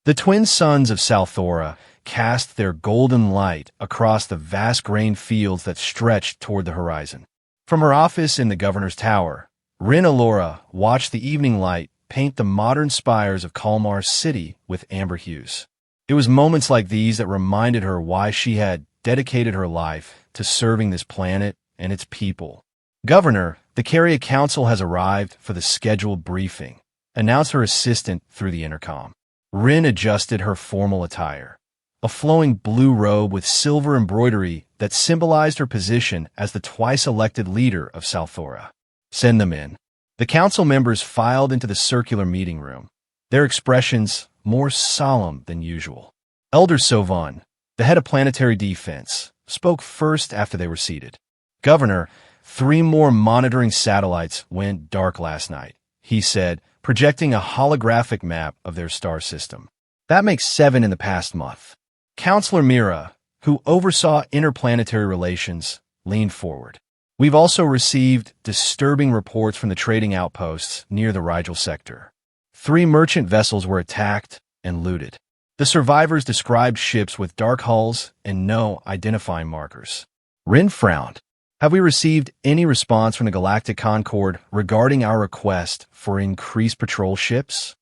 The twin suns of Salthora cast their golden light across the vast grain fields that stretched toward the horizon. From her office in the governor's tower, Rin Alora watched the evening light paint the modern spires of Kalmar's city with amber hues. It was moments like these that reminded her why she had dedicated her life to serving this planet and its people. "Governor, the Caria Council has arrived for the scheduled briefing," announced her assistant through the intercom. Rin adjusted her formal attire, a flowing blue robe with silver embroidery that symbolized her position as the twice-elected leader of Salthora. "Send them in." The council members filed into the circular meeting room, their expressions more solemn than usual. Elder Sovon, the head of planetary defense, spoke first after they were seated. "Governor, 3 more monitoring satellites went dark last night," he said, projecting a holographic map of their star system. "That makes 7 in the past month." Counselor Mira, who oversaw interplanetary relations, leaned forward. "We've also received disturbing reports from the trading outposts near the Rigel sector. 3 merchant vessels were attacked and looted. The survivors described ships with dark hulls and no identifying markers." Rin frowned. "Have we received any response from the Galactic Concord regarding our request for increased patrol ships?"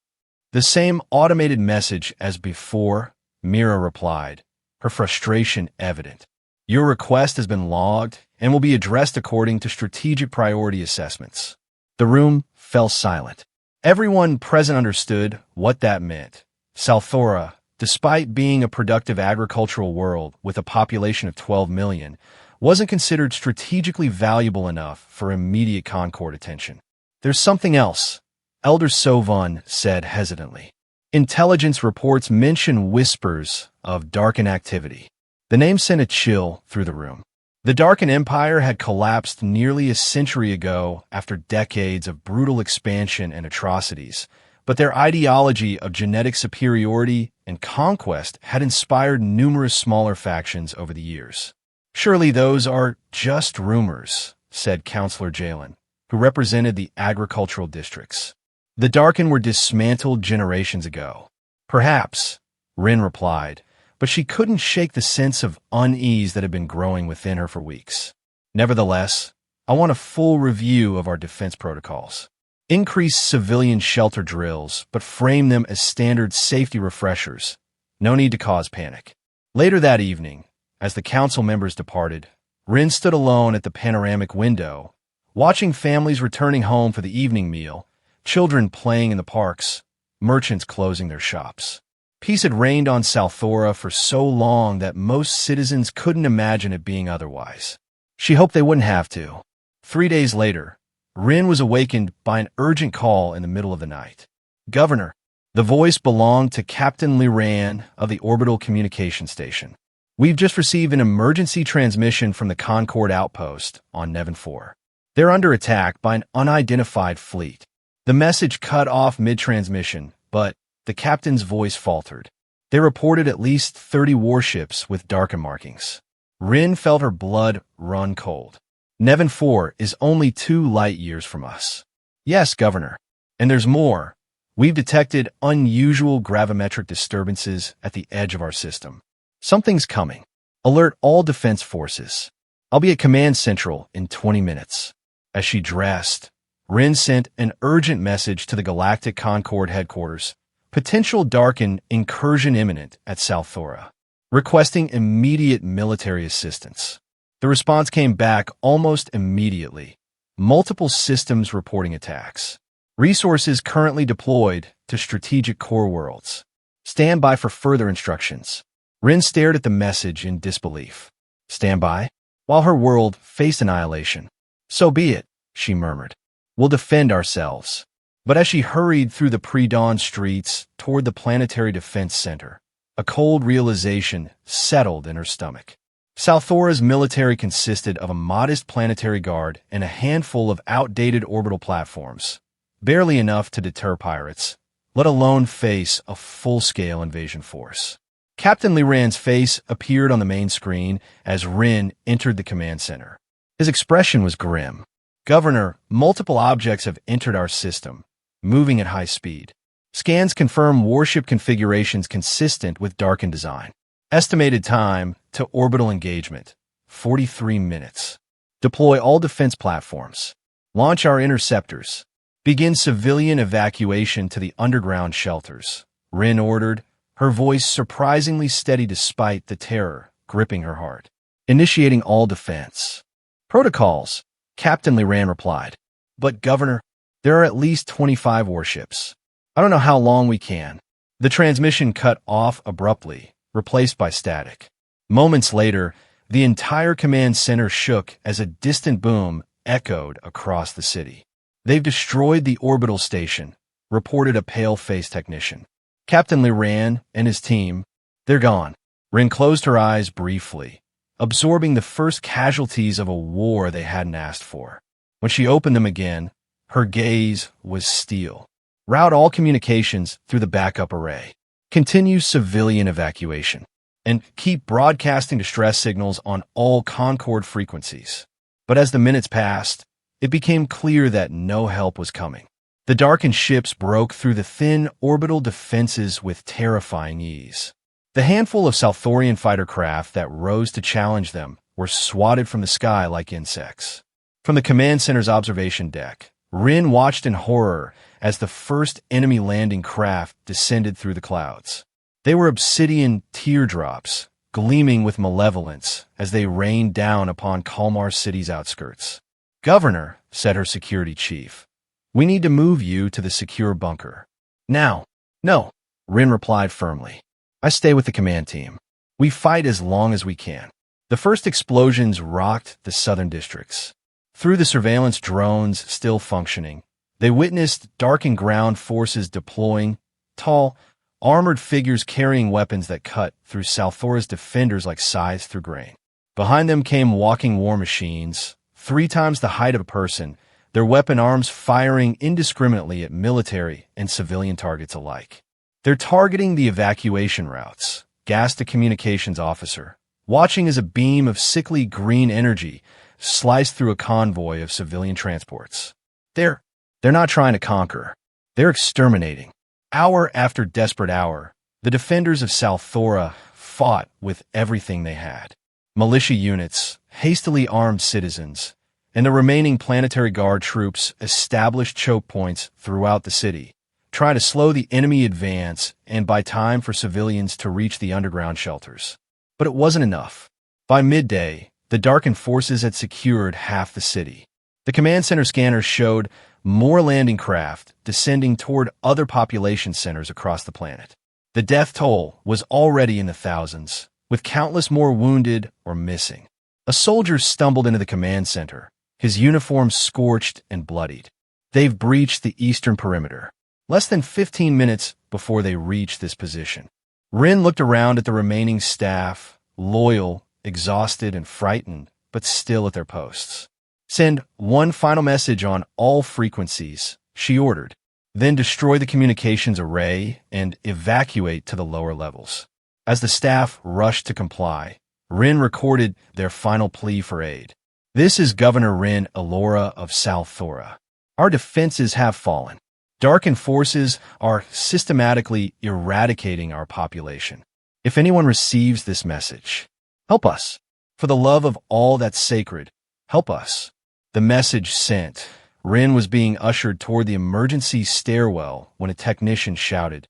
"The same automated message as before," Mira replied, her frustration evident. "Your request has been logged and will be addressed according to strategic priority assessments." The room fell silent. Everyone present understood what that meant. Salthora, despite being a productive agricultural world with a population of 12 million, wasn't considered strategically valuable enough for immediate Concord attention. "There's something else," Elder Sovon said hesitantly. "Intelligence reports mention whispers of Darkin activity." The name sent a chill through the room. The Darkin Empire had collapsed nearly a century ago after decades of brutal expansion and atrocities, but their ideology of genetic superiority and conquest had inspired numerous smaller factions over the years. "Surely those are just rumors," said Counselor Jalen, who represented the agricultural districts. "The Darkin were dismantled generations ago." "Perhaps," Rin replied, but she couldn't shake the sense of unease that had been growing within her for weeks. "Nevertheless, I want a full review of our defense protocols. Increase civilian shelter drills, but frame them as standard safety refreshers. No need to cause panic." Later that evening, as the council members departed, Rin stood alone at the panoramic window, watching families returning home for the evening meal, children playing in the parks, merchants closing their shops. Peace had reigned on Salthora for so long that most citizens couldn't imagine it being otherwise. She hoped they wouldn't have to. 3 days later, Rin was awakened by an urgent call in the middle of the night. "Governor." The voice belonged to Captain Liran of the Orbital Communication Station. "We've just received an emergency transmission from the Concord outpost on Nevin 4. They're under attack by an unidentified fleet." The message cut off mid-transmission, but the captain's voice faltered. "They reported at least 30 warships with Darkin markings." Rin felt her blood run cold. "Nevin 4 is only 2 light years from us." "Yes, Governor. And there's more. We've detected unusual gravimetric disturbances at the edge of our system. Something's coming. Alert all defense forces. I'll be at Command Central in 20 minutes." As she dressed, Rin sent an urgent message to the Galactic Concord headquarters. Potential Darkin incursion imminent at Salthora, requesting immediate military assistance. The response came back almost immediately. Multiple systems reporting attacks. Resources currently deployed to strategic core worlds. Stand by for further instructions. Rin stared at the message in disbelief. Stand by? While her world faced annihilation. "So be it," she murmured. "We'll defend ourselves." But as she hurried through the pre-dawn streets toward the Planetary Defense Center, a cold realization settled in her stomach. Salthora's military consisted of a modest planetary guard and a handful of outdated orbital platforms, barely enough to deter pirates, let alone face a full-scale invasion force. Captain Liran's face appeared on the main screen as Rin entered the command center. His expression was grim. "Governor, multiple objects have entered our system, moving at high speed." Scans confirm warship configurations consistent with Darkin design. Estimated time to orbital engagement, 43 minutes. Deploy all defense platforms. Launch our interceptors. Begin civilian evacuation to the underground shelters. Rin ordered, her voice surprisingly steady despite the terror gripping her heart. Initiating all defense. Protocols, Captain Liran replied. But, Governor, there are at least 25 warships. I don't know how long we can. The transmission cut off abruptly, replaced by static. Moments later, the entire command center shook as a distant boom echoed across the city. They've destroyed the orbital station, reported a pale-faced technician. Captain Liran and his team, they're gone. Rin closed her eyes briefly, absorbing the first casualties of a war they hadn't asked for. When she opened them again, her gaze was steel. Route all communications through the backup array. Continue civilian evacuation. And keep broadcasting distress signals on all Concord frequencies. But as the minutes passed, it became clear that no help was coming. The darkened ships broke through the thin orbital defenses with terrifying ease. The handful of Salthorian fighter craft that rose to challenge them were swatted from the sky like insects. From the command center's observation deck, Rin watched in horror as the first enemy landing craft descended through the clouds. They were obsidian teardrops, gleaming with malevolence as they rained down upon Kalmar City's outskirts. "Governor," said her security chief, "we need to move you to the secure bunker." "Now." "No," Rin replied firmly. "I stay with the command team. We fight as long as we can." The first explosions rocked the southern districts. Through the surveillance drones still functioning, they witnessed darkened ground forces deploying, tall, armored figures carrying weapons that cut through Salthora's defenders like scythes through grain. Behind them came walking war machines, 3 times the height of a person, their weapon arms firing indiscriminately at military and civilian targets alike. "They're targeting the evacuation routes," gasped a communications officer, watching as a beam of sickly green energy sliced through a convoy of civilian transports. They're not trying to conquer. They're exterminating." Hour after desperate hour, the defenders of Salthora fought with everything they had. Militia units, hastily armed citizens, and the remaining Planetary Guard troops established choke points throughout the city, trying to slow the enemy advance and buy time for civilians to reach the underground shelters. But it wasn't enough. By midday, the darkened forces had secured half the city. The command center scanners showed more landing craft descending toward other population centers across the planet. The death toll was already in the thousands, with countless more wounded or missing. A soldier stumbled into the command center, his uniform scorched and bloodied. They've breached the eastern perimeter. Less than 15 minutes before they reached this position. Rin looked around at the remaining staff, loyal, exhausted, and frightened, but still at their posts. "Send one final message on all frequencies," she ordered. "Then destroy the communications array and evacuate to the lower levels." As the staff rushed to comply, Rin recorded their final plea for aid. "This is Governor Rin Alora of Salthora. Our defenses have fallen. Darkened forces are systematically eradicating our population. If anyone receives this message, help us. For the love of all that's sacred, help us." The message sent. Rin was being ushered toward the emergency stairwell when a technician shouted,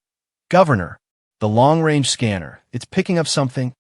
"Governor, the long-range scanner, it's picking up something."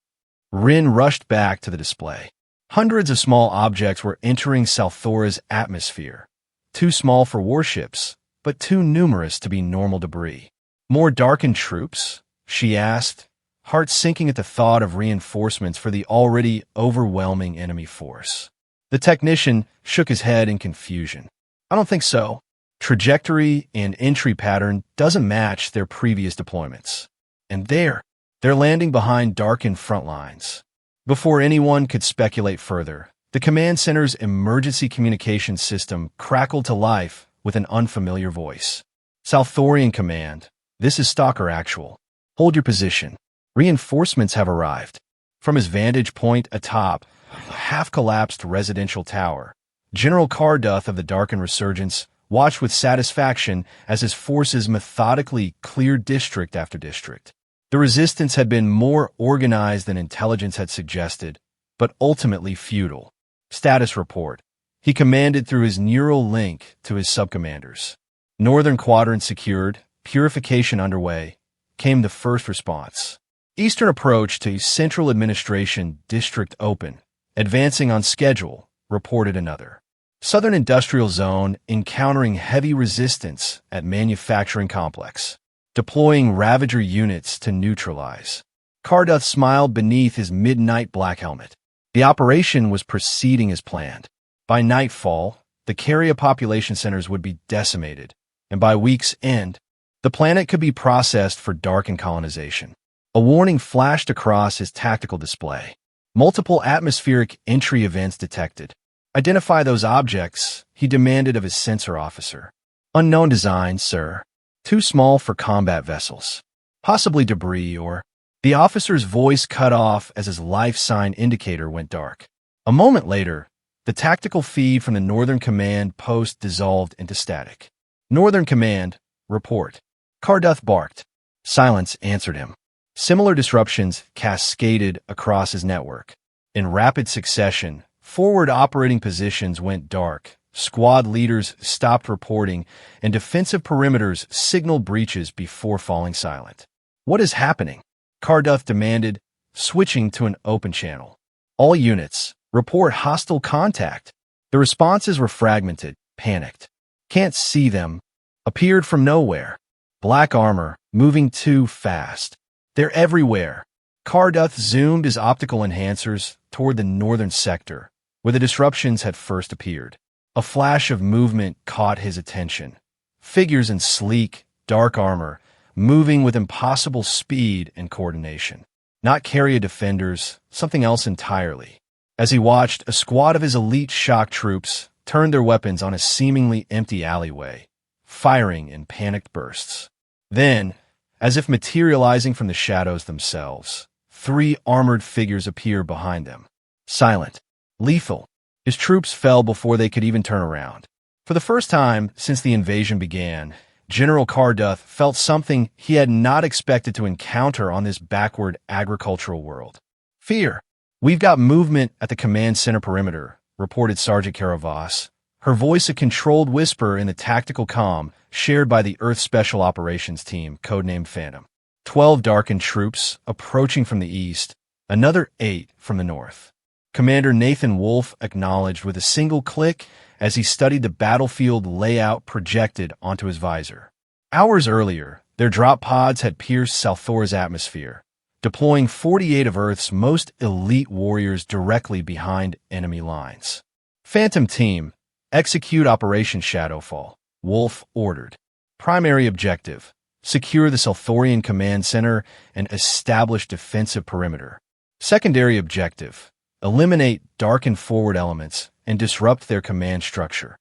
Rin rushed back to the display. Hundreds of small objects were entering Salthora's atmosphere. Too small for warships, but too numerous to be normal debris. "More darkened troops?" she asked, heart sinking at the thought of reinforcements for the already overwhelming enemy force. The technician shook his head in confusion. "I don't think so. Trajectory and entry pattern doesn't match their previous deployments. And they're landing behind darkened front lines." Before anyone could speculate further, the command center's emergency communications system crackled to life with an unfamiliar voice. "Salthorian Command, this is Stalker Actual. Hold your position. Reinforcements have arrived." From his vantage point atop a half-collapsed residential tower, General Carduth of the Darken Resurgence watched with satisfaction as his forces methodically cleared district after district. The resistance had been more organized than intelligence had suggested, but ultimately futile. Status report. He commanded through his neural link to his subcommanders. Northern Quadrant secured, purification underway, came the first response. Eastern approach to Central Administration District open, advancing on schedule, reported another. Southern Industrial Zone encountering heavy resistance at manufacturing complex, deploying Ravager units to neutralize. Carduth smiled beneath his midnight black helmet. The operation was proceeding as planned. By nightfall, the Carria population centers would be decimated, and by week's end, the planet could be processed for darkened colonization. A warning flashed across his tactical display. Multiple atmospheric entry events detected. Identify those objects, he demanded of his sensor officer. Unknown design, sir. Too small for combat vessels. Possibly debris or... The officer's voice cut off as his life sign indicator went dark. A moment later, the tactical feed from the Northern Command post dissolved into static. Northern Command, report. Carduth barked. Silence answered him. Similar disruptions cascaded across his network. In rapid succession, forward operating positions went dark, squad leaders stopped reporting, and defensive perimeters signaled breaches before falling silent. What is happening? Carduth demanded, switching to an open channel. All units, report hostile contact. The responses were fragmented, panicked. Can't see them. Appeared from nowhere. Black armor, moving too fast. They're everywhere. Carduth zoomed his optical enhancers toward the northern sector, where the disruptions had first appeared. A flash of movement caught his attention. Figures in sleek, dark armor, moving with impossible speed and coordination. Not Carria defenders, something else entirely. As he watched, a squad of his elite shock troops turned their weapons on a seemingly empty alleyway, firing in panicked bursts. Then, as if materializing from the shadows themselves, 3 armored figures appeared behind them. Silent, lethal. His troops fell before they could even turn around. For the first time since the invasion began, General Carduth felt something he had not expected to encounter on this backward agricultural world. Fear. We've got movement at the command center perimeter, reported Sergeant Caravas, her voice a controlled whisper in the tactical comm shared by the Earth Special Operations Team, codenamed Phantom. 12 darkened troops approaching from the east, another 8 from the north. Commander Nathan Wolfe acknowledged with a single click as he studied the battlefield layout projected onto his visor. Hours earlier, their drop pods had pierced Salthora's atmosphere, deploying 48 of Earth's most elite warriors directly behind enemy lines. Phantom Team, execute Operation Shadowfall, Wolfe ordered. Primary objective, secure the Salthorian Command Center and establish defensive perimeter. Secondary objective, eliminate darkened forward elements and disrupt their command structure.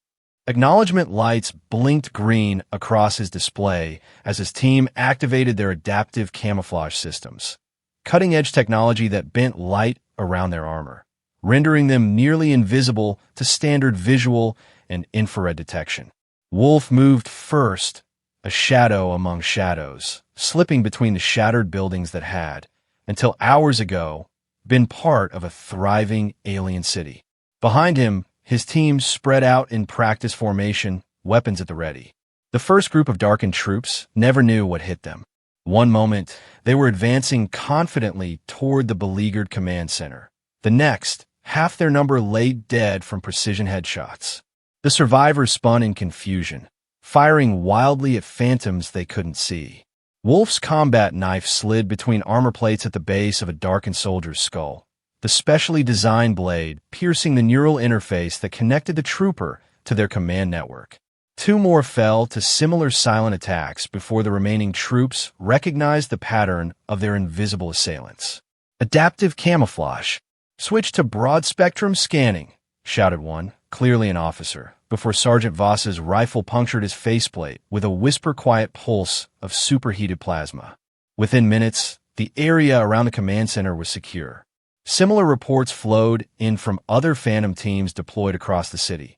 Acknowledgement lights blinked green across his display as his team activated their adaptive camouflage systems, cutting-edge technology that bent light around their armor, rendering them nearly invisible to standard visual and infrared detection. Wolfe moved first, a shadow among shadows, slipping between the shattered buildings that had, until hours ago, been part of a thriving alien city. Behind him, his team spread out in practice formation, weapons at the ready. The first group of darkened troops never knew what hit them. One moment, they were advancing confidently toward the beleaguered command center. The next, half their number lay dead from precision headshots. The survivors spun in confusion, firing wildly at phantoms they couldn't see. Wolfe's combat knife slid between armor plates at the base of a darkened soldier's skull, the specially designed blade piercing the neural interface that connected the trooper to their command network. 2 more fell to similar silent attacks before the remaining troops recognized the pattern of their invisible assailants. Adaptive camouflage. Switch to broad-spectrum scanning, shouted one, clearly an officer, before Sergeant Voss's rifle punctured his faceplate with a whisper-quiet pulse of superheated plasma. Within minutes, the area around the command center was secure. Similar reports flowed in from other Phantom teams deployed across the city.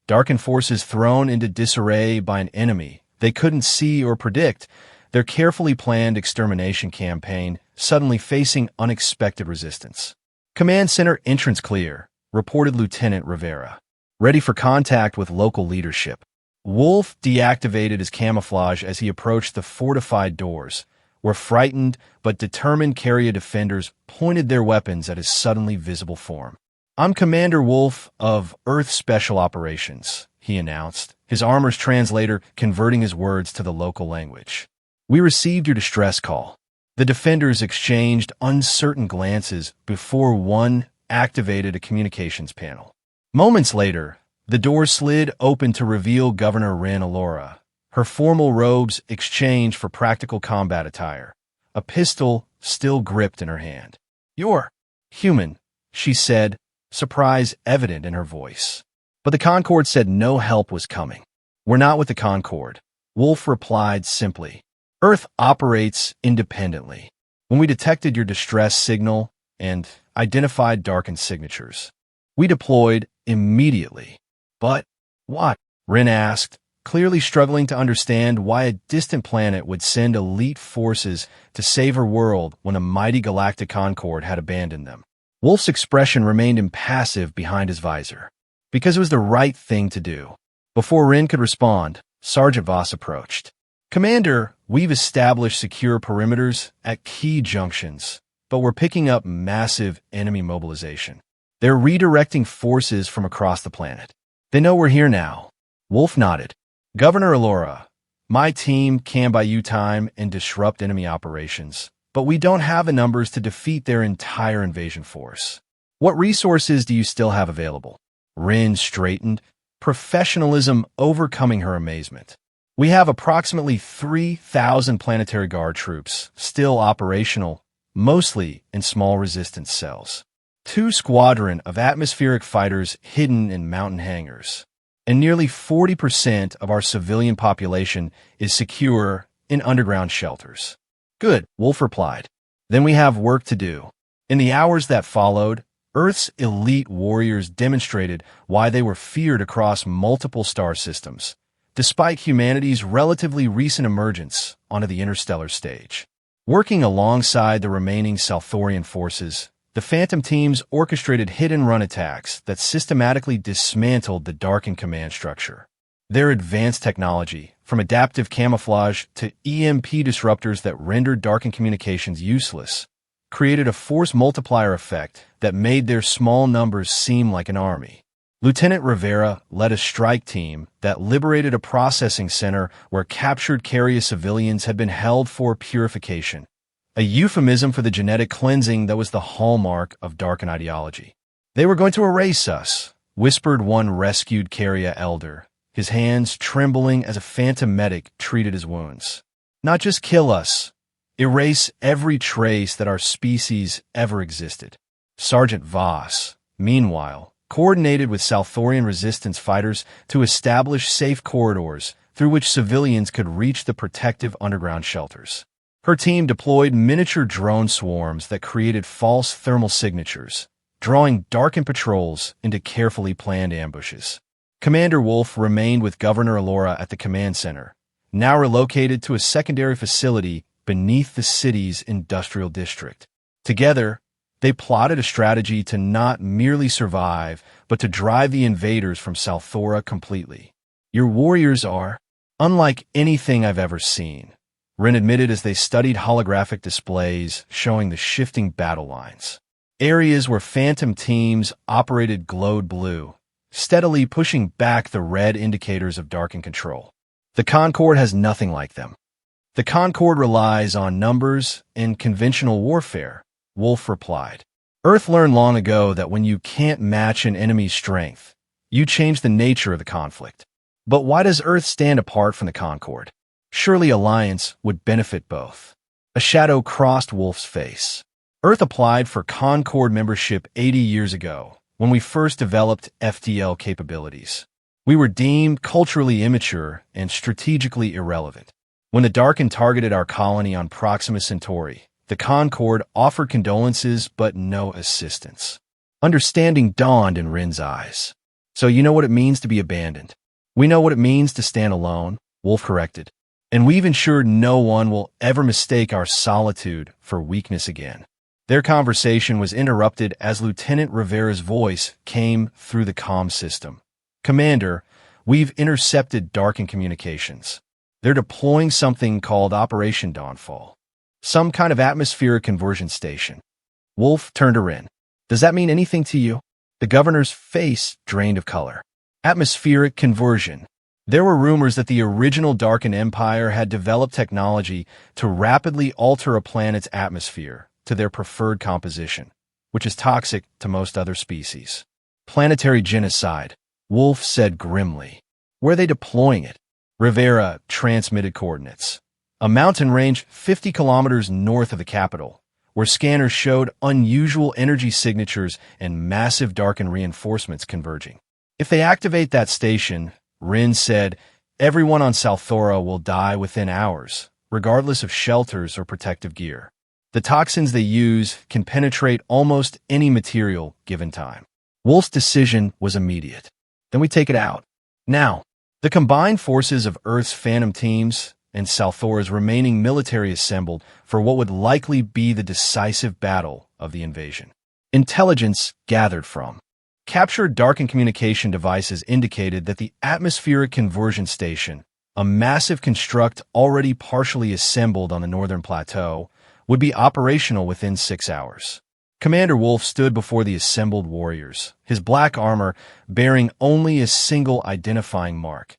Darken forces thrown into disarray by an enemy they couldn't see or predict, their carefully planned extermination campaign suddenly facing unexpected resistance. Command Center entrance clear, reported Lieutenant Rivera. Ready for contact with local leadership. Wolf deactivated his camouflage as he approached the fortified doors, where frightened but determined carrier defenders pointed their weapons at his suddenly visible form. "I'm Commander Wolf of Earth Special Operations," he announced, his armor's translator converting his words to the local language. "We received your distress call." The defenders exchanged uncertain glances before one activated a communications panel. Moments later, the door slid open to reveal Governor Rin Alora, her formal robes exchanged for practical combat attire, a pistol still gripped in her hand. "You're human," she said, surprise evident in her voice. But the Concorde said no help was coming. "We're not with the Concorde," Wolf replied simply. "Earth operates independently. When we detected your distress signal and identified darkened signatures, we deployed immediately." "But what?" Rin asked, clearly struggling to understand why a distant planet would send elite forces to save her world when a mighty galactic Concorde had abandoned them. Wolf's expression remained impassive behind his visor. "Because it was the right thing to do." Before Rin could respond, Sergeant Voss approached. "Commander, we've established secure perimeters at key junctions, but we're picking up massive enemy mobilization. They're redirecting forces from across the planet. They know we're here now." Wolf nodded. "Governor Alora, my team can buy you time and disrupt enemy operations, but we don't have the numbers to defeat their entire invasion force. What resources do you still have available?" Rin straightened, professionalism overcoming her amazement. "We have approximately 3,000 planetary guard troops, still operational, mostly in small resistance cells. 2 squadron of atmospheric fighters hidden in mountain hangars. And nearly 40% of our civilian population is secure in underground shelters." "Good," Wolf replied. "Then we have work to do." In the hours that followed, Earth's elite warriors demonstrated why they were feared across multiple star systems, despite humanity's relatively recent emergence onto the interstellar stage. Working alongside the remaining Salthorian forces, the Phantom teams orchestrated hit-and-run attacks that systematically dismantled the darkened command structure. Their advanced technology, from adaptive camouflage to EMP disruptors that rendered darkened communications useless, created a force multiplier effect that made their small numbers seem like an army. Lieutenant Rivera led a strike team that liberated a processing center where captured carrier civilians had been held for purification, a euphemism for the genetic cleansing that was the hallmark of darkened ideology. "They were going to erase us," whispered one rescued carrier elder, his hands trembling as a Phantom medic treated his wounds. "Not just kill us. Erase every trace that our species ever existed." Sergeant Voss, meanwhile, coordinated with Salthorian resistance fighters to establish safe corridors through which civilians could reach the protective underground shelters. Her team deployed miniature drone swarms that created false thermal signatures, drawing darkened patrols into carefully planned ambushes. Commander Wolf remained with Governor Alora at the command center, now relocated to a secondary facility beneath the city's industrial district. Together, they plotted a strategy to not merely survive, but to drive the invaders from Salthora completely. "Your warriors are unlike anything I've ever seen," Rin admitted as they studied holographic displays showing the shifting battle lines. Areas where Phantom teams operated glowed blue, steadily pushing back the red indicators of darkened control. "The Concorde has nothing like them." "The Concorde relies on numbers and conventional warfare," Wolf replied. "Earth learned long ago that when you can't match an enemy's strength, you change the nature of the conflict. But why does Earth stand apart from the Concorde? Surely alliance would benefit both." A shadow crossed Wolf's face. "Earth applied for Concorde membership 80 years ago, when we first developed FTL capabilities. We were deemed culturally immature and strategically irrelevant. When the Darken targeted our colony on Proxima Centauri, the Concorde offered condolences but no assistance." Understanding dawned in Rin's eyes. So you know what it means to be abandoned. We know what it means to stand alone, Wolf corrected. And we've ensured no one will ever mistake our solitude for weakness again. Their conversation was interrupted as Lieutenant Rivera's voice came through the comm system. Commander, we've intercepted Darkin communications. They're deploying something called Operation Dawnfall. Some kind of atmospheric conversion station. Wolf turned to Rin. Does that mean anything to you? The governor's face drained of color. Atmospheric conversion. There were rumors that the original Darkin Empire had developed technology to rapidly alter a planet's atmosphere to their preferred composition, which is toxic to most other species. Planetary genocide, Wolf said grimly. Where are they deploying it? Rivera transmitted coordinates. A mountain range 50 kilometers north of the capital, where scanners showed unusual energy signatures and massive Darkin reinforcements converging. If they activate that station, Rin said, everyone on Salthora will die within hours, regardless of shelters or protective gear. The toxins they use can penetrate almost any material given time. Wolf's decision was immediate. Then we take it out. Now, the combined forces of Earth's Phantom teams and Salthora's remaining military assembled for what would likely be the decisive battle of the invasion. Intelligence gathered from captured Darkin communication devices indicated that the atmospheric conversion station, a massive construct already partially assembled on the northern plateau, would be operational within 6 hours. Commander Wolf stood before the assembled warriors, his black armor bearing only a single identifying mark,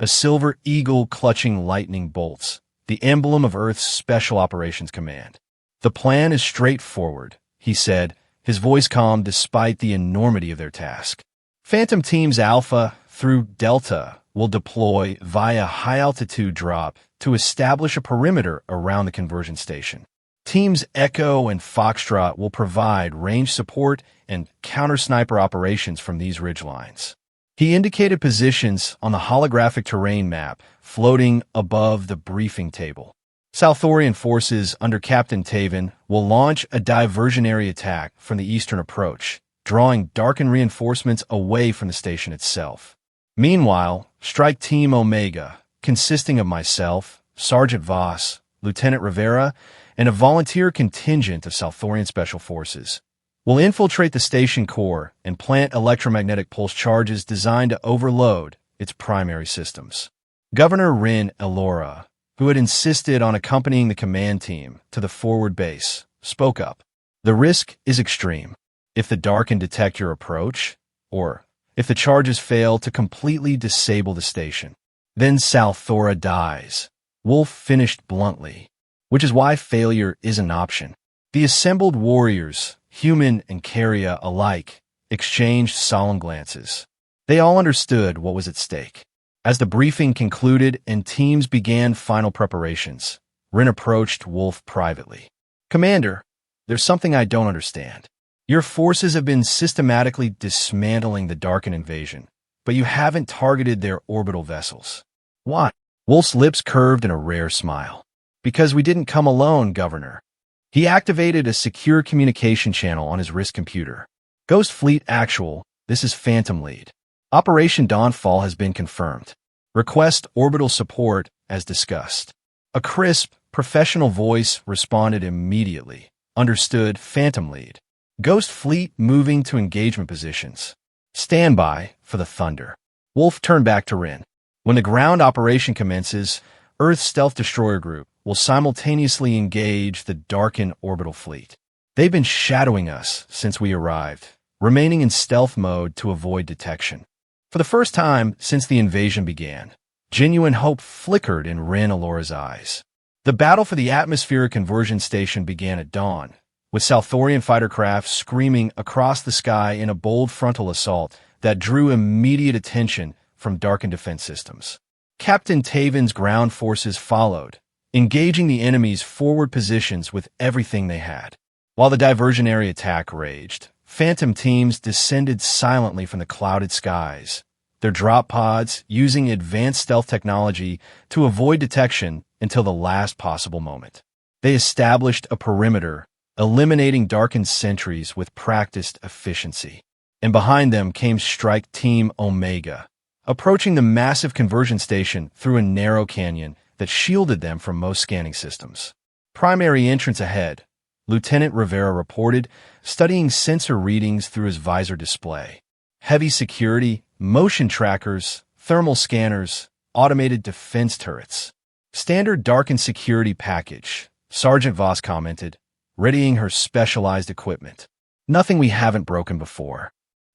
a silver eagle clutching lightning bolts, the emblem of Earth's Special Operations Command. The plan is straightforward, he said, his voice calm despite the enormity of their task. Phantom Teams Alpha through Delta will deploy via high-altitude drop to establish a perimeter around the conversion station. Teams Echo and Foxtrot will provide range support and counter-sniper operations from these ridgelines. He indicated positions on the holographic terrain map floating above the briefing table. Salthorian forces under Captain Taven will launch a diversionary attack from the eastern approach, drawing Darkin reinforcements away from the station itself. Meanwhile, Strike Team Omega, consisting of myself, Sergeant Voss, Lieutenant Rivera, and a volunteer contingent of Salthorian Special Forces, will infiltrate the station core and plant electromagnetic pulse charges designed to overload its primary systems. Governor Rin Elora, who had insisted on accompanying the command team to the forward base, spoke up. The risk is extreme. If the Darkin detect your approach, or if the charges fail to completely disable the station, then Salthora dies. Wolf finished bluntly, which is why failure is an option. The assembled warriors, human and Carria alike, exchanged solemn glances. They all understood what was at stake. As the briefing concluded and teams began final preparations, Rin approached Wolf privately. Commander, there's something I don't understand. Your forces have been systematically dismantling the Darkin invasion, but you haven't targeted their orbital vessels. Why? Wolf's lips curved in a rare smile. Because we didn't come alone, Governor. He activated a secure communication channel on his wrist computer. Ghost Fleet Actual, this is Phantom Lead. Operation Dawnfall has been confirmed. Request orbital support as discussed. A crisp, professional voice responded immediately. Understood, Phantom Lead. Ghost Fleet moving to engagement positions. Standby for the Thunder. Wolf turned back to Rin. When the ground operation commences, Earth's Stealth Destroyer Group will simultaneously engage the Darkin orbital fleet. They've been shadowing us since we arrived, remaining in stealth mode to avoid detection. For the first time since the invasion began, genuine hope flickered in Rin Elora's eyes. The battle for the atmospheric conversion station began at dawn, with Salthorian fighter craft screaming across the sky in a bold frontal assault that drew immediate attention from Darkin defense systems. Captain Taven's ground forces followed, engaging the enemy's forward positions with everything they had. While the diversionary attack raged, Phantom teams descended silently from the clouded skies, their drop pods using advanced stealth technology to avoid detection until the last possible moment. They established a perimeter, eliminating Darkin sentries with practiced efficiency. and behind them came Strike Team Omega, approaching the massive conversion station through a narrow canyon that shielded them from most scanning systems. Primary entrance ahead, Lieutenant Rivera reported, studying sensor readings through his visor display. Heavy security, motion trackers, thermal scanners, automated defense turrets. Standard darkened security package, Sergeant Voss commented, readying her specialized equipment. Nothing we haven't broken before.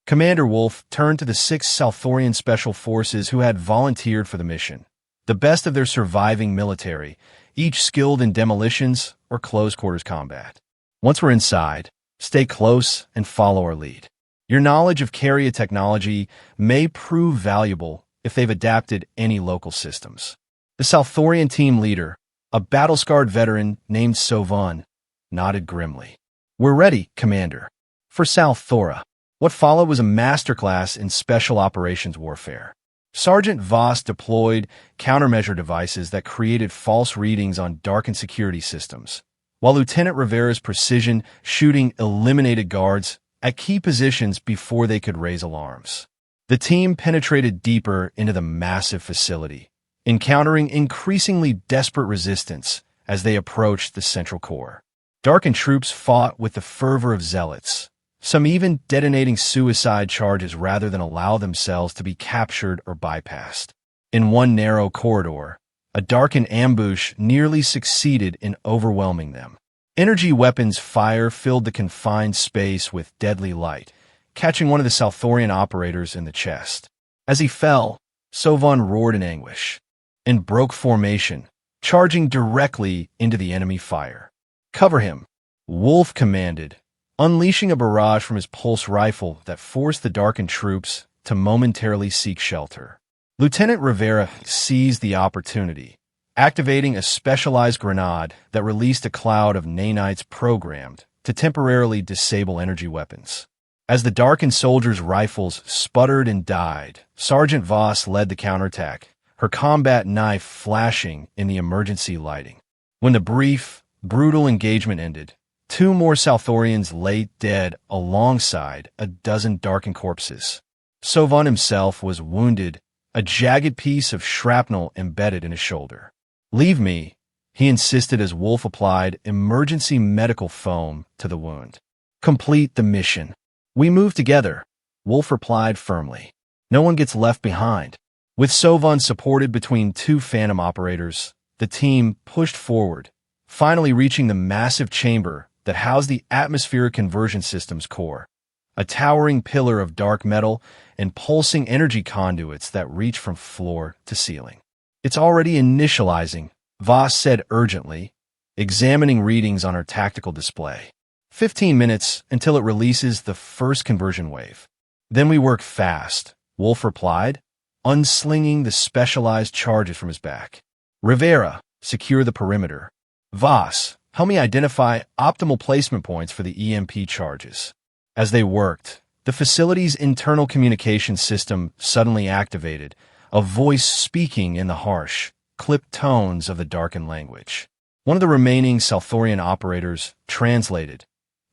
Commander Wolf turned to the 6 Salthorian Special Forces who had volunteered for the mission. The best of their surviving military, each skilled in demolitions or close-quarters combat. Once we're inside, stay close and follow our lead. Your knowledge of carrier technology may prove valuable if they've adapted any local systems. The Salthorian team leader, a battle-scarred veteran named Sovan, nodded grimly. We're ready, Commander. For Salthora. What followed was a masterclass in special operations warfare. Sergeant Voss deployed countermeasure devices that created false readings on darkened security systems, while Lieutenant Rivera's precision shooting eliminated guards at key positions before they could raise alarms. The team penetrated deeper into the massive facility, encountering increasingly desperate resistance as they approached the central core. Darkened troops fought with the fervor of zealots, some even detonating suicide charges rather than allow themselves to be captured or bypassed. In one narrow corridor, a darkened ambush nearly succeeded in overwhelming them. Energy weapons fire filled the confined space with deadly light, catching one of the Salthorian operators in the chest. As he fell, Sovan roared in anguish and broke formation, charging directly into the enemy fire. Cover him, Wolf commanded, unleashing a barrage from his pulse rifle that forced the darkened troops to momentarily seek shelter. Lieutenant Rivera seized the opportunity, activating a specialized grenade that released a cloud of nanites programmed to temporarily disable energy weapons. As the darkened soldiers' rifles sputtered and died, Sergeant Voss led the counterattack, her combat knife flashing in the emergency lighting. When the brief, brutal engagement ended, 2 more Salthorians lay dead alongside a dozen darkened corpses. Sovan himself was wounded, a jagged piece of shrapnel embedded in his shoulder. Leave me, he insisted as Wolf applied emergency medical foam to the wound. Complete the mission. We move together, Wolf replied firmly. No one gets left behind. With Sovan supported between 2 Phantom operators, the team pushed forward, finally reaching the massive chamber that housed the atmospheric conversion system's core, a towering pillar of dark metal and pulsing energy conduits that reach from floor to ceiling. It's already initializing, Voss said urgently, examining readings on her tactical display. 15 minutes until it releases the first conversion wave. Then we work fast, Wolf replied, unslinging the specialized charges from his back. Rivera, secure the perimeter. Voss, help me identify optimal placement points for the EMP charges. As they worked, the facility's internal communication system suddenly activated, a voice speaking in the harsh, clipped tones of the darkened language. One of the remaining Salthorian operators translated,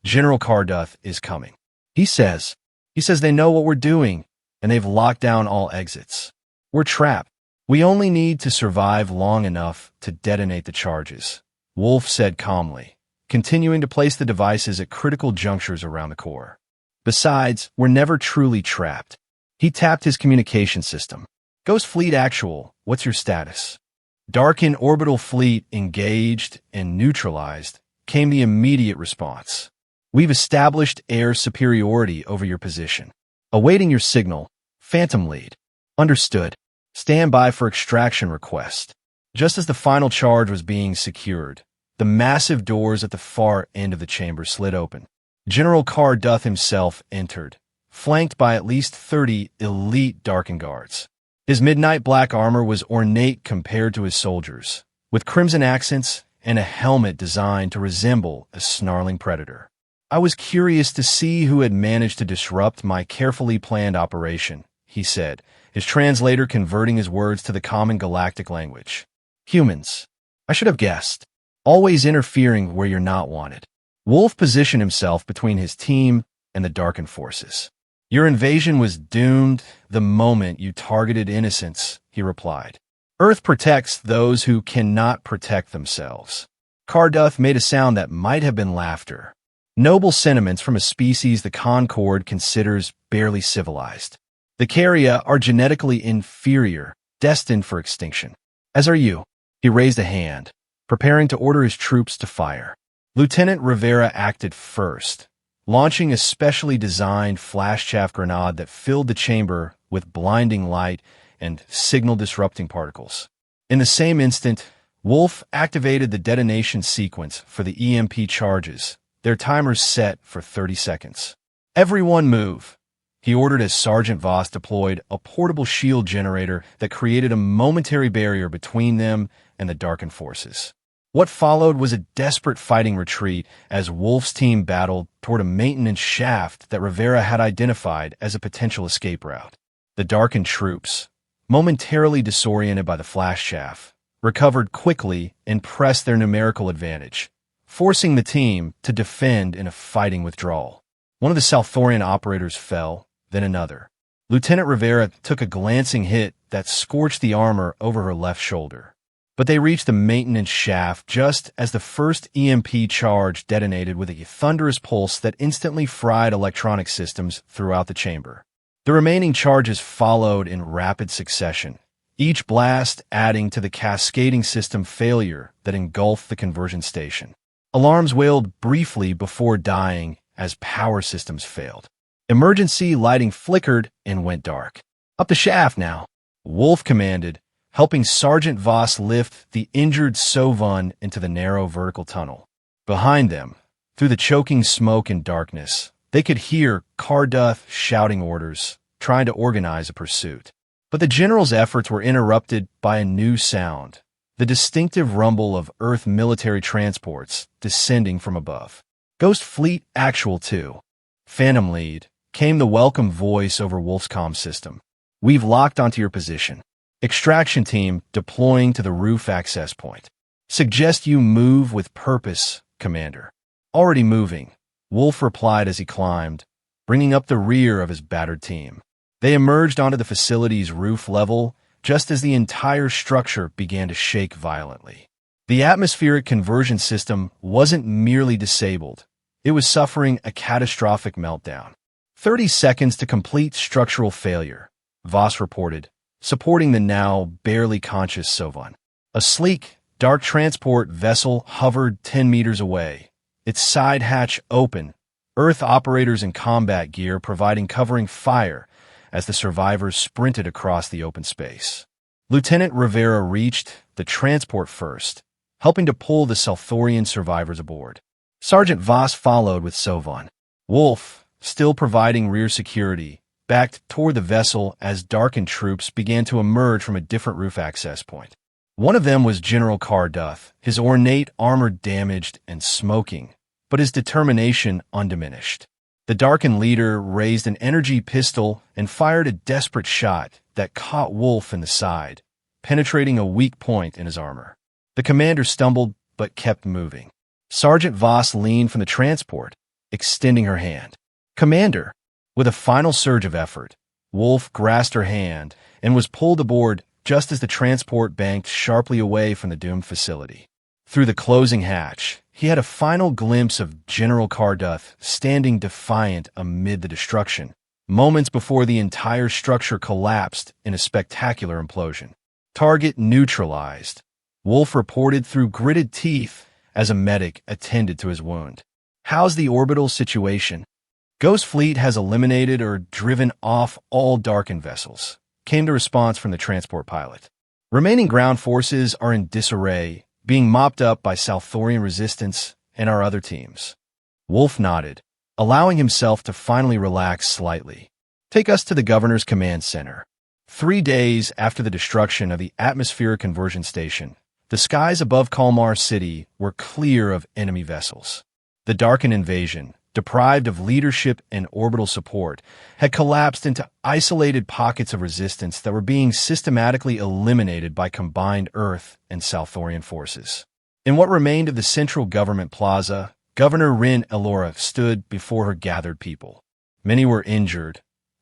General Carduth is coming. He says they know what we're doing, and they've locked down all exits. We're trapped. We only need to survive long enough to detonate the charges, Wolf said calmly, continuing to place the devices at critical junctures around the core. Besides, we're never truly trapped. He tapped his communication system. Ghost Fleet Actual, what's your status? Darkened orbital fleet engaged and neutralized, came the immediate response. We've established air superiority over your position. Awaiting your signal, Phantom Lead. Understood. Stand by for extraction request. Just as the final charge was being secured, the massive doors at the far end of the chamber slid open. General Carduth himself entered, flanked by at least 30 elite darkened guards. His midnight black armor was ornate compared to his soldiers, with crimson accents and a helmet designed to resemble a snarling predator. I was curious to see who had managed to disrupt my carefully planned operation, he said, his translator converting his words to the common galactic language. Humans. I should have guessed. Always interfering where you're not wanted. Wolf positioned himself between his team and the darkened forces. Your invasion was doomed the moment you targeted innocents, he replied. Earth protects those who cannot protect themselves. Carduth made a sound that might have been laughter. Noble sentiments from a species the Concord considers barely civilized. The Carria are genetically inferior, destined for extinction. As are you. He raised a hand, preparing to order his troops to fire. Lieutenant Rivera acted first, launching a specially designed flash chaff grenade that filled the chamber with blinding light and signal-disrupting particles. In the same instant, Wolf activated the detonation sequence for the EMP charges, their timers set for 30 seconds. Everyone move, he ordered as Sergeant Voss deployed a portable shield generator that created a momentary barrier between them and the darkened forces. What followed was a desperate fighting retreat as Wolf's team battled toward a maintenance shaft that Rivera had identified as a potential escape route. The darkened troops, momentarily disoriented by the flash chaff, recovered quickly and pressed their numerical advantage, forcing the team to defend in a fighting withdrawal. One of the Salthorian operators fell, then another. Lieutenant Rivera took a glancing hit that scorched the armor over her left shoulder. But they reached the maintenance shaft just as the first EMP charge detonated with a thunderous pulse that instantly fried electronic systems throughout the chamber. The remaining charges followed in rapid succession, each blast adding to the cascading system failure that engulfed the conversion station. Alarms wailed briefly before dying as power systems failed. Emergency lighting flickered and went dark. Up the shaft now, Wolf commanded, helping Sergeant Voss lift the injured Sovun into the narrow vertical tunnel. Behind them, through the choking smoke and darkness, they could hear Carduth shouting orders, trying to organize a pursuit. But the general's efforts were interrupted by a new sound, the distinctive rumble of Earth military transports descending from above. Ghost Fleet Actual 2. Phantom Lead, came the welcome voice over Wolf's comm system. We've locked onto your position. Extraction team deploying to the roof access point. Suggest you move with purpose, Commander. Already moving, Wolf replied as he climbed, bringing up the rear of his battered team. They emerged onto the facility's roof level just as the entire structure began to shake violently. The atmospheric conversion system wasn't merely disabled. It was suffering a catastrophic meltdown. 30 seconds to complete structural failure, Voss reported, supporting the now barely conscious Sovun. A sleek, dark transport vessel hovered 10 meters away, its side hatch open, Earth operators in combat gear providing covering fire as the survivors sprinted across the open space. Lieutenant Rivera reached the transport first, helping to pull the Salthorian survivors aboard. Sergeant Voss followed with Sovun. Wolf, still providing rear security, backed toward the vessel as darkened troops began to emerge from a different roof access point. One of them was General Carduth, his ornate armor damaged and smoking, but his determination undiminished. The darkened leader raised an energy pistol and fired a desperate shot that caught Wolf in the side, penetrating a weak point in his armor. The commander stumbled but kept moving. Sergeant Voss leaned from the transport, extending her hand. Commander! With a final surge of effort, Wolf grasped her hand and was pulled aboard just as the transport banked sharply away from the doomed facility. Through the closing hatch, he had a final glimpse of General Carduth standing defiant amid the destruction, moments before the entire structure collapsed in a spectacular implosion. Target neutralized, Wolf reported through gritted teeth as a medic attended to his wound. How's the orbital situation? Ghost Fleet has eliminated or driven off all darkened vessels, came the response from the transport pilot. Remaining ground forces are in disarray, being mopped up by Salthorian resistance and our other teams. Wolf nodded, allowing himself to finally relax slightly. Take us to the governor's command center. 3 days after the destruction of the atmospheric conversion station, the skies above Kalmar City were clear of enemy vessels. The darkened invasion, deprived of leadership and orbital support, had collapsed into isolated pockets of resistance that were being systematically eliminated by combined Earth and Salthorian forces. In what remained of the central government plaza, Governor Rin Elora stood before her gathered people. Many were injured,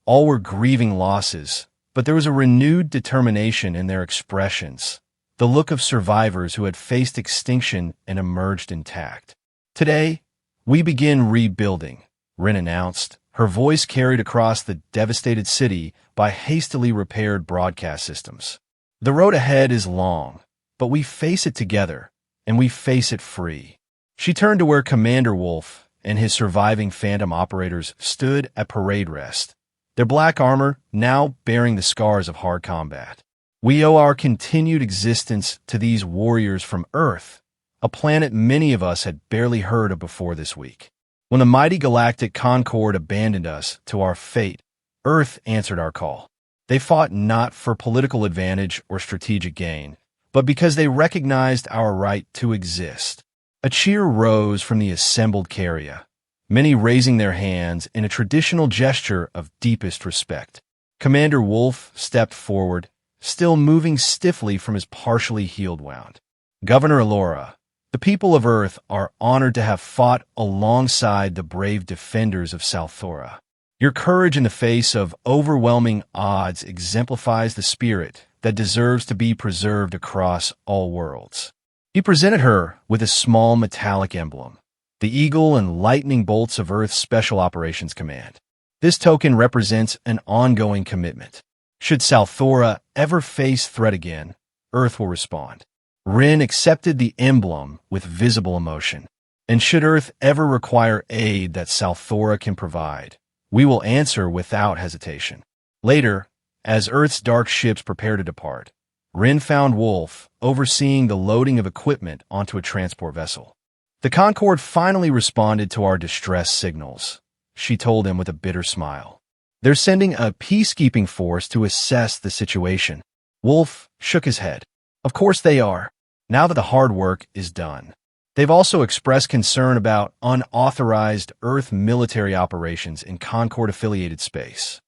All were grieving losses, but there was a renewed determination in their expressions, the look of survivors who had faced extinction and emerged intact. "Today, we begin rebuilding," Rin announced, her voice carried across the devastated city by hastily repaired broadcast systems. "The road ahead is long, but we face it together, and we face it free." She turned to where Commander Wolf and his surviving Phantom operators stood at parade rest, their black armor now bearing the scars of hard combat. "We owe our continued existence to these warriors from Earth, a planet many of us had barely heard of before this week. When the mighty galactic Concord abandoned us to our fate, Earth answered our call. They fought not for political advantage or strategic gain, but because they recognized our right to exist." A cheer rose from the assembled Carria, many raising their hands in a traditional gesture of deepest respect. Commander Wolf stepped forward, still moving stiffly from his partially healed wound. "Governor Alora, the people of Earth are honored to have fought alongside the brave defenders of Salthora. Your courage in the face of overwhelming odds exemplifies the spirit that deserves to be preserved across all worlds." He presented her with a small metallic emblem, the eagle and lightning bolts of Earth's Special Operations Command. This token represents an ongoing commitment. Should Salthora ever face threat again, Earth will respond. Rin accepted the emblem with visible emotion. "And should Earth ever require aid that Salthora can provide, we will answer without hesitation." Later, as Earth's dark ships prepare to depart, Rin found Wolf overseeing the loading of equipment onto a transport vessel. "The Concord finally responded to our distress signals," she told him with a bitter smile. "They're sending a peacekeeping force to assess the situation." Wolf shook his head. "Of course they are, now that the hard work is done. They've also expressed concern about unauthorized Earth military operations in Concord-affiliated space."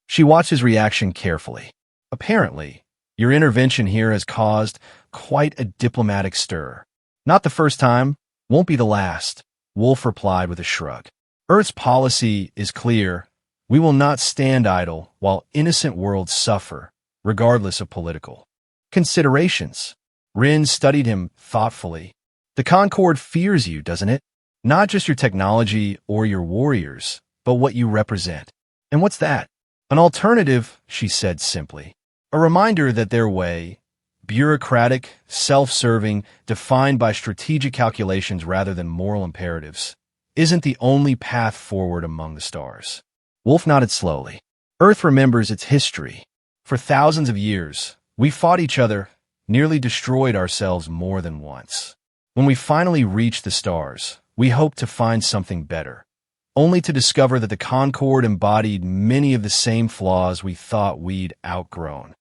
She watched his reaction carefully. "Apparently, your intervention here has caused quite a diplomatic stir." "Not the first time, won't be the last," Wolf replied with a shrug. "Earth's policy is clear. We will not stand idle while innocent worlds suffer, regardless of political considerations." Rin studied him thoughtfully. "The Concord fears you, doesn't it? Not just your technology or your warriors, but what you represent." "And what's that?" "An alternative," she said simply. "A reminder that their way, bureaucratic, self-serving, defined by strategic calculations rather than moral imperatives, isn't the only path forward among the stars." Wolf nodded slowly. "Earth remembers its history. For thousands of years, we fought each other, nearly destroyed ourselves more than once. When we finally reached the stars, we hoped to find something better, only to discover that the Concord embodied many of the same flaws we thought we'd outgrown.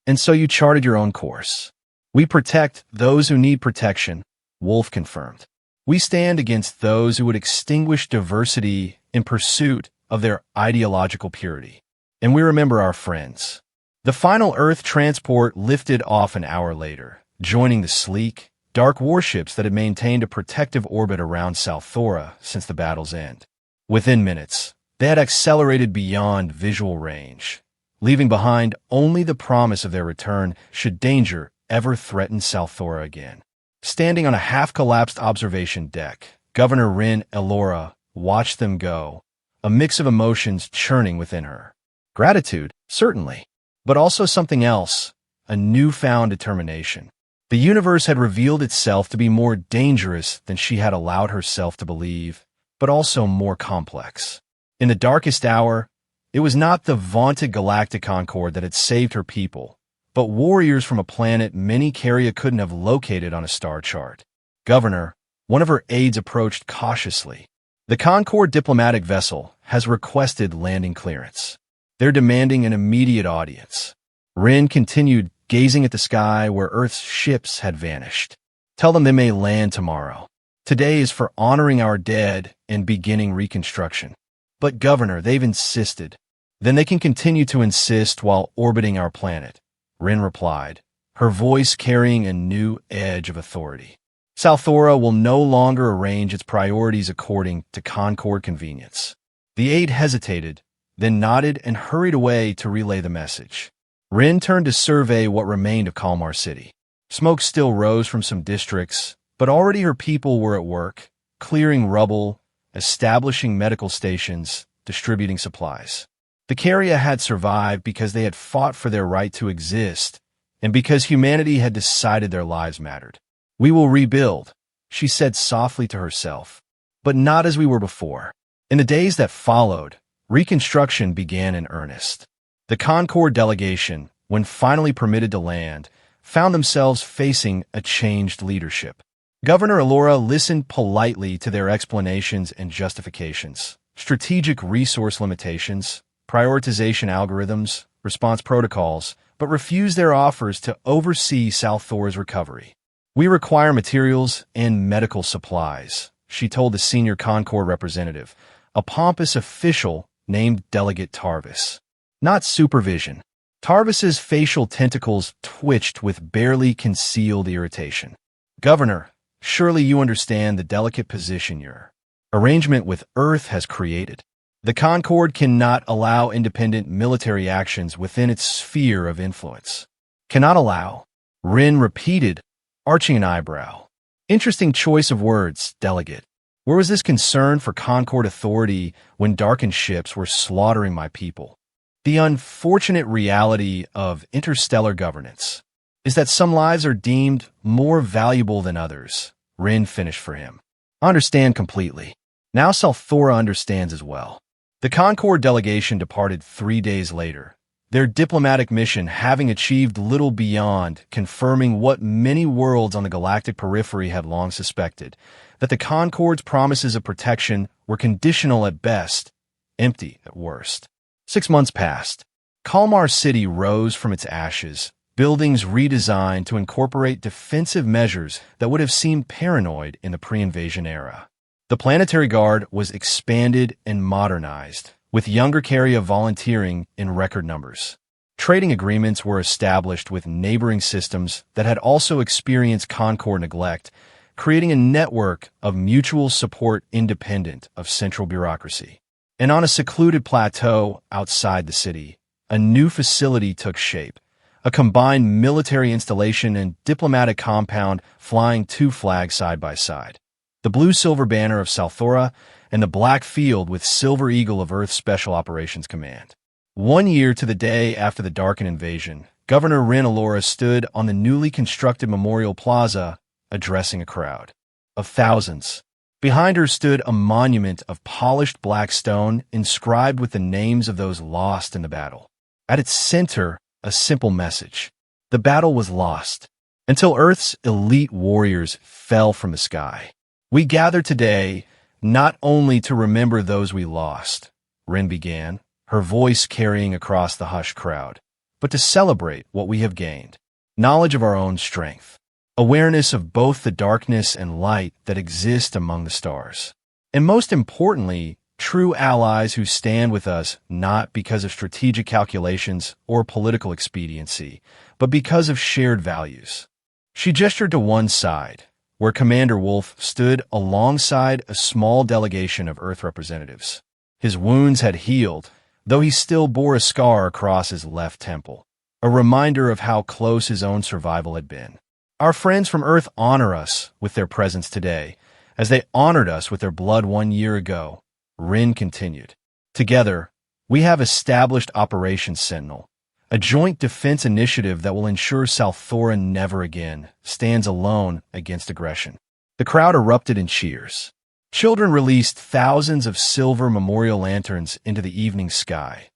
And so you charted your own course." "We protect those who need protection," Wolf confirmed. "We stand against those who would extinguish diversity in pursuit of their ideological purity. And we remember our friends." The final Earth transport lifted off an hour later, joining the sleek, dark warships that had maintained a protective orbit around Salthora since the battle's end. Within minutes, they had accelerated beyond visual range, leaving behind only the promise of their return should danger ever threaten Salthora again. Standing on a half-collapsed observation deck, Governor Rin Elora watched them go, a mix of emotions churning within her. Gratitude, certainly, but also something else, a newfound determination. The universe had revealed itself to be more dangerous than she had allowed herself to believe, but also more complex. In the darkest hour, it was not the vaunted galactic Concord that had saved her people, but warriors from a planet many Carria couldn't have located on a star chart. "Governor," one of her aides approached cautiously. "The Concord diplomatic vessel has requested landing clearance. They're demanding an immediate audience." Rin continued gazing at the sky where Earth's ships had vanished. "Tell them they may land tomorrow. Today is for honoring our dead and beginning reconstruction." "But Governor, they've insisted." "Then they can continue to insist while orbiting our planet," Rin replied, her voice carrying a new edge of authority. "Salthora will no longer arrange its priorities according to Concord convenience." The aide hesitated, then nodded and hurried away to relay the message. Rin turned to survey what remained of Kalmar City. Smoke still rose from some districts, but already her people were at work, clearing rubble, establishing medical stations, distributing supplies. The Caria had survived because they had fought for their right to exist, and because humanity had decided their lives mattered. "We will rebuild," she said softly to herself, but not as we were before. In the days that followed, reconstruction began in earnest. The Concord delegation, when finally permitted to land, found themselves facing a changed leadership. Governor Alora listened politely to their explanations and justifications, strategic resource limitations, prioritization algorithms, response protocols, but refused their offers to oversee South Thor's recovery. "We require materials and medical supplies," she told the senior Concord representative, a pompous official named Delegate Tarvis. Not supervision. Tarvis's facial tentacles twitched with barely concealed irritation. "Governor, surely you understand the delicate position your arrangement with Earth has created. The Concord cannot allow independent military actions within its sphere of influence." "Cannot allow," Rin repeated, arching an eyebrow. "Interesting choice of words, Delegate. Where was this concern for Concord authority when darkened ships were slaughtering my people? The unfortunate reality of interstellar governance is that some lives are deemed more valuable than others," Rin finished for him. "I understand completely. Now South Thora understands as well." The Concord delegation departed 3 days later, their diplomatic mission having achieved little beyond confirming what many worlds on the galactic periphery had long suspected, that the Concord's promises of protection were conditional at best, empty at worst. 6 months passed. Kalmar City rose from its ashes, buildings redesigned to incorporate defensive measures that would have seemed paranoid in the pre-invasion era. The Planetary Guard was expanded and modernized, with younger Caria volunteering in record numbers. Trading agreements were established with neighboring systems that had also experienced Concord neglect, creating a network of mutual support independent of central bureaucracy. And on a secluded plateau outside the city, a new facility took shape, a combined military installation and diplomatic compound flying 2 flags side by side. The blue-silver banner of South Thora and the black field with Silver Eagle of Earth's Special Operations Command. 1 year to the day after the Darken invasion, Governor Rin Alora stood on the newly constructed Memorial Plaza, addressing a crowd of thousands. Behind her stood a monument of polished black stone inscribed with the names of those lost in the battle. At its center, a simple message. The battle was lost until Earth's elite warriors fell from the sky. "We gather today not only to remember those we lost," Rin began, her voice carrying across the hushed crowd, "but to celebrate what we have gained. Knowledge of our own strength. Awareness of both the darkness and light that exist among the stars. And most importantly, true allies who stand with us not because of strategic calculations or political expediency, but because of shared values." She gestured to one side, where Commander Wolf stood alongside a small delegation of Earth representatives. His wounds had healed, though he still bore a scar across his left temple, a reminder of how close his own survival had been. "Our friends from Earth honor us with their presence today, as they honored us with their blood 1 year ago," Rin continued. "Together, we have established Operation Sentinel, a joint defense initiative that will ensure South Thora never again stands alone against aggression." The crowd erupted in cheers. Children released thousands of silver memorial lanterns into the evening sky,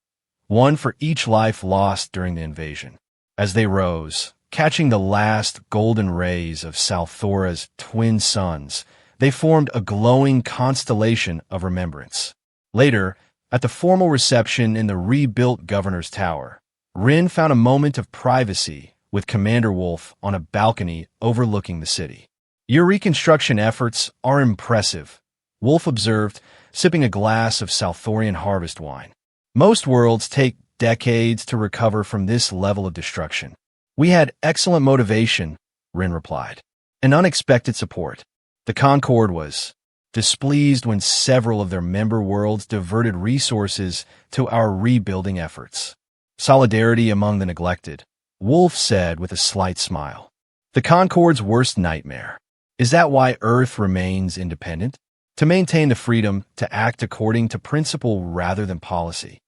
one for each life lost during the invasion. As they rose, catching the last golden rays of South Thora's twin suns, they formed a glowing constellation of remembrance. Later, at the formal reception in the rebuilt Governor's Tower, Rin found a moment of privacy with Commander Wolf on a balcony overlooking the city. "Your reconstruction efforts are impressive," Wolf observed, sipping a glass of South Thorian harvest wine. "Most worlds take decades to recover from this level of destruction." "We had excellent motivation," Rin replied, "and unexpected support. The Concord was displeased when several of their member worlds diverted resources to our rebuilding efforts. Solidarity among the neglected, Wolf said with a slight smile. The Concord's worst nightmare. Is that why Earth remains independent? To maintain the freedom to act according to principle rather than policy.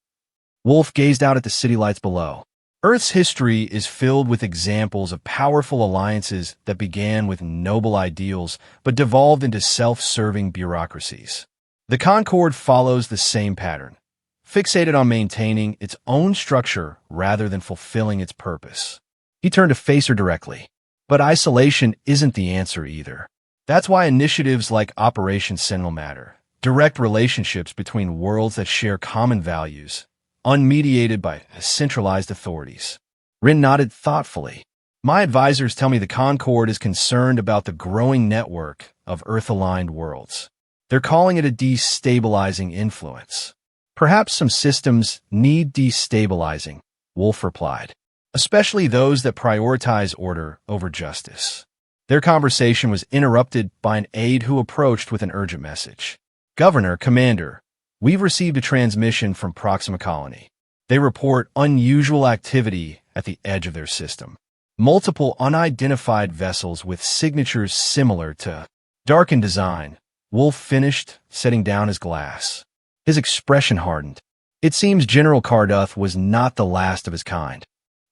Wolf gazed out at the city lights below. Earth's history is filled with examples of powerful alliances that began with noble ideals but devolved into self-serving bureaucracies. The Concord follows the same pattern, fixated on maintaining its own structure rather than fulfilling its purpose. He turned to face her directly. But isolation isn't the answer either. That's why initiatives like Operation Sentinel matter. Direct relationships between worlds that share common values, unmediated by centralized authorities. Rin nodded thoughtfully. My advisors tell me the Concord is concerned about the growing network of Earth-aligned worlds. They're calling it a destabilizing influence. Perhaps some systems need destabilizing, Wolf replied, especially those that prioritize order over justice. Their conversation was interrupted by an aide who approached with an urgent message. Governor, Commander, we've received a transmission from Proxima Colony. They report unusual activity at the edge of their system. Multiple unidentified vessels with signatures similar to Dark in design. Wolf finished, setting down his glass. His expression hardened. It seems General Carduth was not the last of his kind.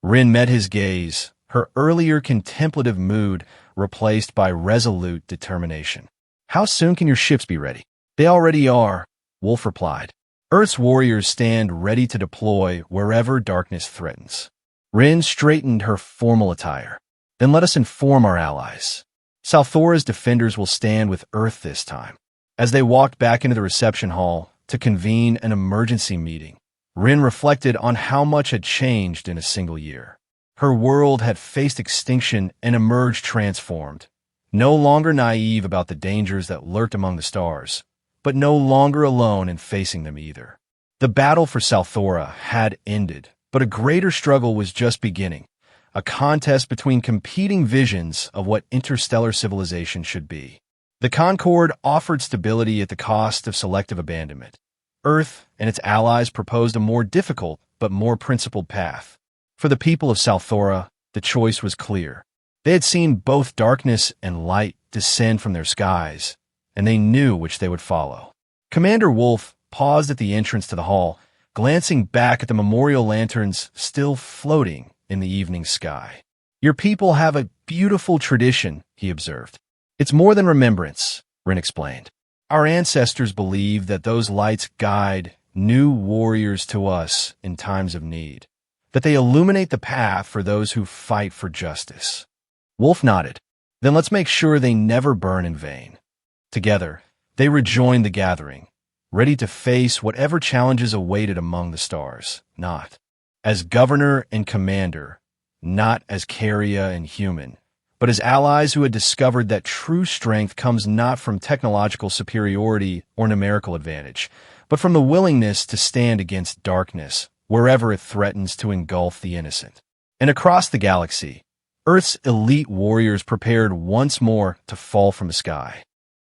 Rin met his gaze, her earlier contemplative mood replaced by resolute determination. How soon can your ships be ready? They already are, Wolf replied. Earth's warriors stand ready to deploy wherever darkness threatens. Rin straightened her formal attire. Then let us inform our allies. Salthora's defenders will stand with Earth this time. As they walked back into the reception hall to convene an emergency meeting, Rin reflected on how much had changed in a single year. Her world had faced extinction and emerged transformed, no longer naive about the dangers that lurked among the stars, but no longer alone in facing them either. The battle for Salthora had ended, but a greater struggle was just beginning, a contest between competing visions of what interstellar civilization should be. The Concord offered stability at the cost of selective abandonment. Earth and its allies proposed a more difficult but more principled path. For the people of Salthora, the choice was clear. They had seen both darkness and light descend from their skies, and they knew which they would follow. Commander Wolf paused at the entrance to the hall, glancing back at the memorial lanterns still floating in the evening sky. Your people have a beautiful tradition, he observed. It's more than remembrance, Rin explained. Our ancestors believed that those lights guide new warriors to us in times of need, that they illuminate the path for those who fight for justice. Wolf nodded. Then let's make sure they never burn in vain. Together, they rejoined the gathering, ready to face whatever challenges awaited among the stars, not as governor and commander, not as carrier and human, but as allies who had discovered that true strength comes not from technological superiority or numerical advantage, but from the willingness to stand against darkness wherever it threatens to engulf the innocent. And across the galaxy, Earth's elite warriors prepared once more to fall from the sky.